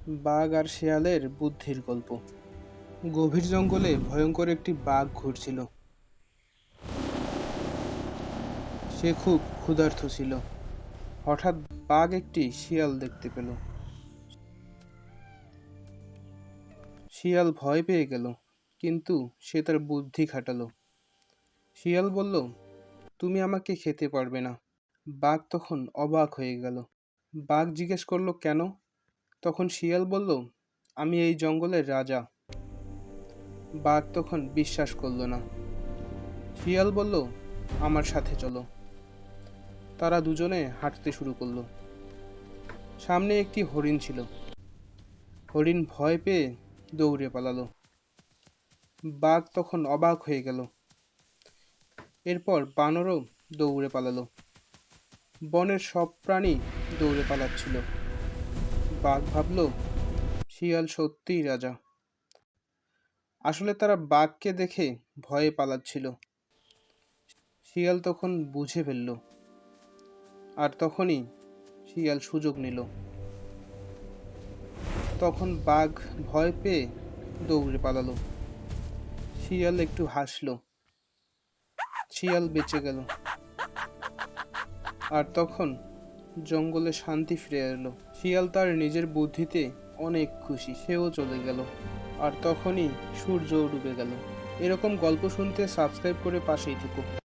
বাঘ আর শেয়ালের বুদ্ধির গল্প। গভীর জঙ্গলে ভয়ঙ্কর একটি বাঘ ঘুরছিল। সে খুব ক্ষুধার্ত ছিল। হঠাৎ বাঘ একটি শিয়াল দেখতে পেল। শিয়াল ভয় পেয়ে গেল, কিন্তু সে তার বুদ্ধি খাটালো। শিয়াল বলল, তুমি আমাকে খেতে পারবে না। বাঘ তখন অবাক হয়ে গেল। বাঘ জিজ্ঞেস করলো, কেন? তখন শিয়াল বলল, আমি এই জঙ্গলের রাজা। বাঘ তখন বিশ্বাস করল না। শিয়াল বলল, আমার সাথে চলো। তারা দুজনে হাঁটতে শুরু করলো। সামনে একটি হরিণ ছিল। হরিণ ভয় পেয়ে দৌড়ে পালালো। বাঘ তখন অবাক হয়ে গেল। এরপর বানরও দৌড়ে পালালো। বনের সব প্রাণী দৌড়ে পালাচ্ছিল। বাঘ ভাবল, শিয়াল সত্যিই রাজা। আসলে তারা বাঘকে দেখে ভয়ে পালাচ্ছিল। শিয়াল তখন বুঝে ফেলল, আর তখনই শিয়াল সুযোগ নিল। তখন বাঘ ভয় পেয়ে দৌড়ে পালালো। শিয়াল একটু হাসলো। শিয়াল বেঁচে গেল। আর তখন জঙ্গলে শান্তি ফিরে এলো। শিয়াল তার নিজের বুদ্ধিতে অনেক খুশি। সেও চলে গেল। আর তখনই সূর্য ডুবে গেল। এরকম গল্প শুনতে সাবস্ক্রাইব করে পাশেই থেকো।